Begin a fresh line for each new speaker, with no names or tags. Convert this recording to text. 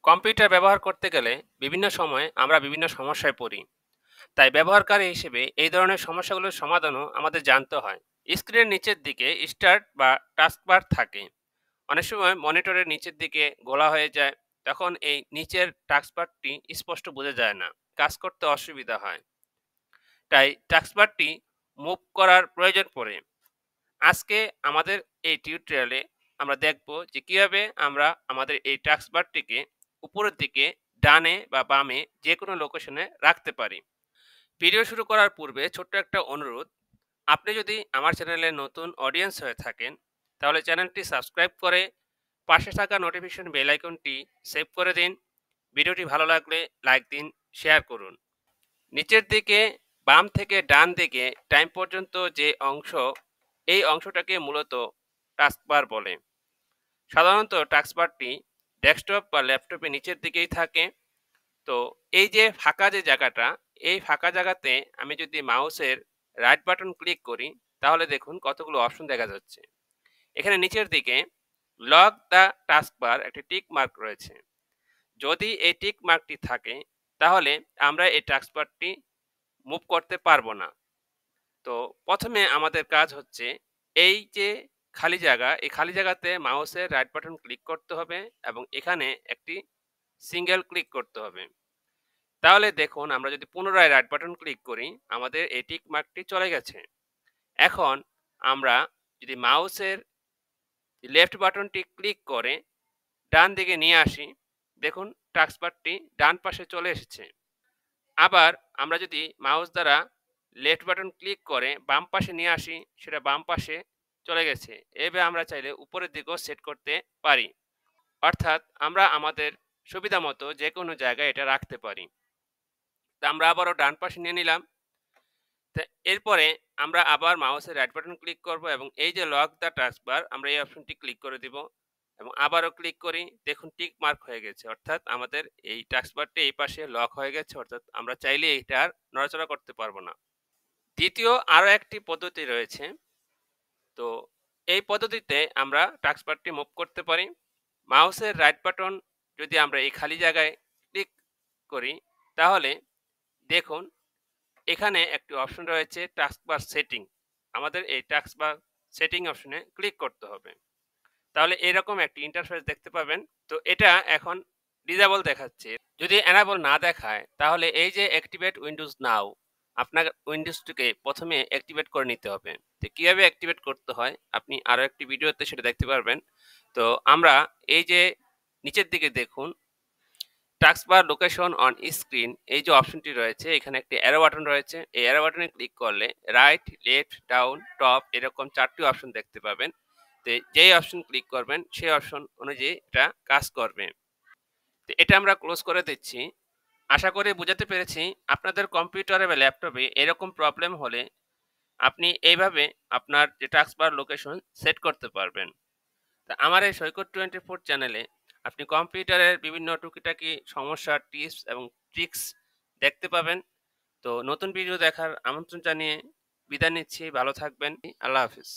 Computer ব্যবহার করতে গেলে বিভিন্ন সময় আমরা বিভিন্ন সমস্যায় পড়ি। তাই ব্যবহারকারী হিসেবে এই ধরনের সমস্যাগুলোর সমাধানও আমাদের জানতে হয়। স্ক্রিনের নিচের দিকে স্টার্ট বা টাস্কবার থাকে। অনেক সময় মনিটরের নিচের দিকে গোলা হয়ে যায়। তখন এই নিচের টাস্কবারটি স্পষ্ট বোঝা যায় না, কাজ করতে অসুবিধা হয়। তাই টাস্কবারটি মুভ করার প্রয়োজন পড়ে। আজকে আমাদের এই টিউটোরিয়ালে আমরা দেখব যে কিভাবে আমরা আমাদের এই টাস্কবারটিকে উপরের দিকে ডানে বা বামে যে কোনো লোকেশনে রাখতে পারি। ভিডিও শুরু করার পূর্বে ছোট্ট একটা অনুরোধ, আপনি যদি আমার চ্যানেলে নতুন অডিয়েন্স হয়ে থাকেন তাহলে চ্যানেলটি সাবস্ক্রাইব করে পাশে থাকা নোটিফিকেশন বেল আইকনটি সেভ করে দিন। ভিডিওটি ভালো লাগলে লাইক দিন, শেয়ার করুন। নিচের দিকে বাম থেকে ডান দিকে টাইম পর্যন্ত যে অংশ, এই অংশটাকে মূলত টাস্কবার বলে। সাধারণত টাস্কবারটি ডেস্কটপ বা ল্যাপটপে নিচের দিকেই থাকে। তো এই যে ফাঁকা যে জায়গাটা, এই ফাঁকা জায়গাতে আমি যদি মাউসের রাইট বাটন ক্লিক করি তাহলে দেখুন কতগুলো অপশন দেখা যাচ্ছে। এখানে নিচের দিকে লক দ্য টাস্কবার একটি টিক মার্ক রয়েছে। যদি এই টিক মার্কটি থাকে তাহলে আমরা এই টাস্কবারটি মুভ করতে পারবো না। তো প্রথমে আমাদের কাজ হচ্ছে এই যে খালি জায়গা, এই খালি জায়গাতে মাউসের রাইট বাটন ক্লিক করতে হবে এবং এখানে একটি সিঙ্গেল ক্লিক করতে হবে। তাহলে দেখুন আমরা যদি পুনরায় রাইট বাটন ক্লিক করি আমাদের এই টিক মার্কটি চলে গেছে। এখন আমরা যদি মাউসের লেফট বাটনটি ক্লিক করে ডান দিকে নিয়ে আসি, দেখুন টাস্কবারটি ডান পাশে চলে এসেছে। আবার আমরা যদি মাউস দ্বারা লেফট বাটন ক্লিক করে বাম পাশে নিয়ে আসি, সেটা বাম পাশে চলে গেছে। এভাবে আমরা চাইলে উপরের দিকেও সেট করতে পারি। অর্থাৎ আমরা আমাদের সুবিধা মতো যে কোনো জায়গায় এটা রাখতে পারি। তা আমরা আবারও ডান পাশে নিয়ে নিলাম। এরপরে আমরা আবার মাউসের রাইট বাটন ক্লিক করব এবং এই যে লক দ্য টাস্কবার, আমরা এই অপশনটি ক্লিক করে দিব এবং আবারও ক্লিক করি। দেখুন টিক মার্ক হয়ে গেছে, অর্থাৎ আমাদের এই টাস্কবারটি এই পাশে লক হয়ে গেছে, অর্থাৎ আমরা চাইলে এইটার নড়াচড়া করতে পারবো না। দ্বিতীয় আরও একটি পদ্ধতি রয়েছে। তো এই পদ্ধতিতে আমরা টাস্কবারটি মুভ করতে পারি। মাউসের রাইট বাটন যদি আমরা এই খালি জায়গায় ক্লিক করি তাহলে দেখুন এখানে একটি অপশন রয়েছে টাস্কবার সেটিং। আমাদের এই টাস্কবার সেটিং অপশনে ক্লিক করতে হবে। তাহলে এরকম একটি ইন্টারফেস দেখতে পাবেন। তো এটা এখন ডিসেবল দেখাচ্ছে। যদি এনাবল না দেখায় তাহলে এই যে অ্যাক্টিভেট উইন্ডোজ নাও, আপনার উইন্ডোজটিকে প্রথমে অ্যাক্টিভেট করে নিতে হবে। তো কীভাবে অ্যাক্টিভেট করতে হয় আপনি আরও একটি ভিডিওতে সেটা দেখতে পারবেন। তো আমরা এই যে নিচের দিকে দেখুন টাস্কবার লোকেশন অন স্ক্রিন, এই যে অপশনটি রয়েছে এখানে একটি অ্যারো বাটন রয়েছে। এই অ্যারো বাটনে ক্লিক করলে রাইট, লেফট, ডাউন, টপ এরকম 4টি অপশন দেখতে পাবেন। তো যেই অপশন ক্লিক করবেন সেই অপশন অনুযায়ী এটা কাজ করবে। তো এটা আমরা ক্লোজ করে দিচ্ছি। আশা করি বুঝাতে পেরেছি। আপনাদের কম্পিউটারে বা ল্যাপটপে এরকম প্রবলেম হলে আপনি এইভাবে আপনার যে টাস্কবার লোকেশন সেট করতে পারবেন। তা আমার এই সৈকত 24 চ্যানেলে আপনি কম্পিউটারের বিভিন্ন টুকিটাকি সমস্যার টিপস এবং ট্রিক্স দেখতে পাবেন। তো নতুন ভিডিও দেখার আমন্ত্রণ জানিয়ে বিদায় নিচ্ছি। ভালো থাকবেন। আল্লাহ হাফিজ।